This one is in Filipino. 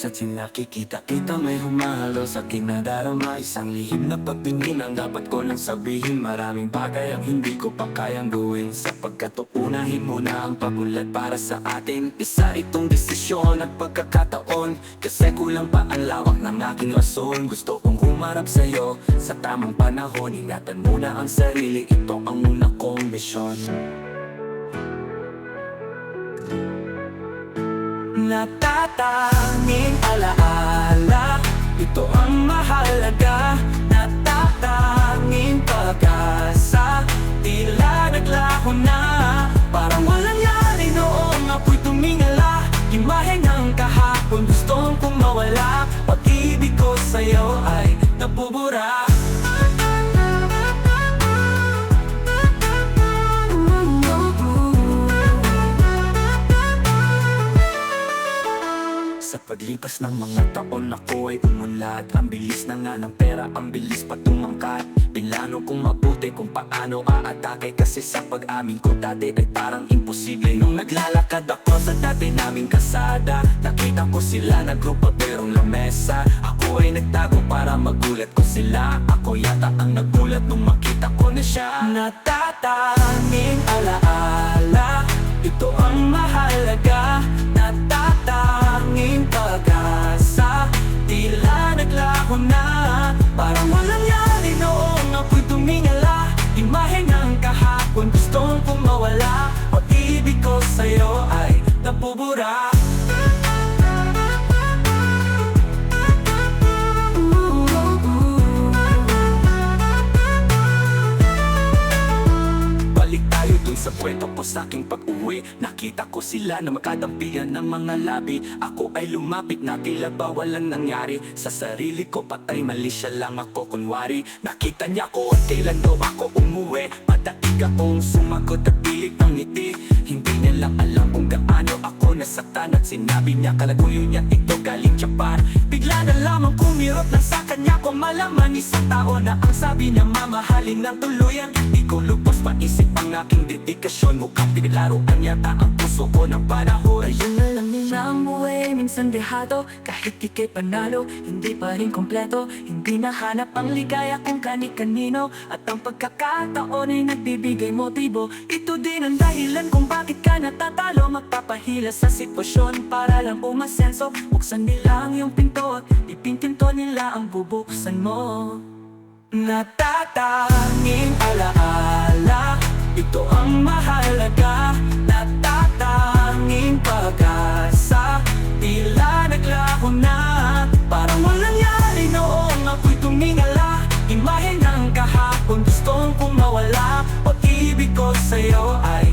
Sa tinakikita kita may humahalo sa aking nadarama. Isang lihim na pagtingin ang dapat ko nang sabihin. Maraming bagay ang hindi ko pa kayang gawin, sapagkat uunahin muna ang pabulat para sa atin. Isa itong desisyon at pagkakataon, kasi kulang pa ang lawak ng aking rason. Gusto kong humarap sa'yo sa tamang panahon. Ingatan muna ang sarili, ito ang una kong misyon. Natatanging alaala, ito ang mahalaga. Natatanging pag-asa, tila naglaho na. Parang walang yari noong ako'y tumingala. Imahe ng kahapon gustong kong mawala. Pag-ibig ko sa'yo ay nabubura. Sa paglipas ng mga taon ako ay umunlad. Ang bilis na nga ng pera, ang bilis pa tumangkat. Pinlano kong mabuti kung paano aatake, kasi sa pag-amin ko dati ay parang imposible. Nung naglalakad ako sa dati naming kasada, nakita ko sila na grupo perong lamesa. Ako ay nagtago para magulat ko sila. Ako yata ang nagulat nung makita ko na siya. Natatanging alaala, ito ang mahalaga. Natatanging pag-asa, tila naglaho na. Parang walang yari noong ako'y tumingala. Imahe ng kahapon gustong kong mawala. Pag-ibig ko sa'yo ay nabubura. Balik tayo dun sa kwento ko sa aking pag-uwi. Nakita ko sila na magkadampihan ng mga labi. Ako ay lumapit na tila ba walang nangyari. Sa sarili ko patay mali siya lang ako kunwari. Nakita niya ko at kailan daw ako umuwi. Madaig akong sumagot at pilit ng ngiti. Hindi niya lang alam kung gaano ako nasaktan. At sinabi niya kalaguyo niya ito galing Japan. Bigla na lamang kumirot na sa kanya ko malaman. Isang tao na ang sabi niya mamahalin ng tuluyan. Di ko lubos paisip ang aking dedikasyon. Mukhang pinilaruan yata ang puso ko ng panahon. Ayun na lang nila ang buhay, minsan dehado. Kahit ikay panalo, hindi pa rin kompleto. Hindi nahanap ang ligaya kung kani-kanino. At ang pagkakataon ay nagbibigay motibo. Ito din ang dahilan kung bakit ka natatalo. Magpapahila sa sitwasyon para lang umasenso. Buksan nila ang iyong pinto at ipintinto nila ang bubuksan mo. Natatanging alaala, ito ang mahalaga. Natatanging pag-asa, tila naglaho na. Parang walang yari noong ako'y tumingala. Imahe ng kahapon gustong kong mawala. Pag-ibig ko sa'yo ay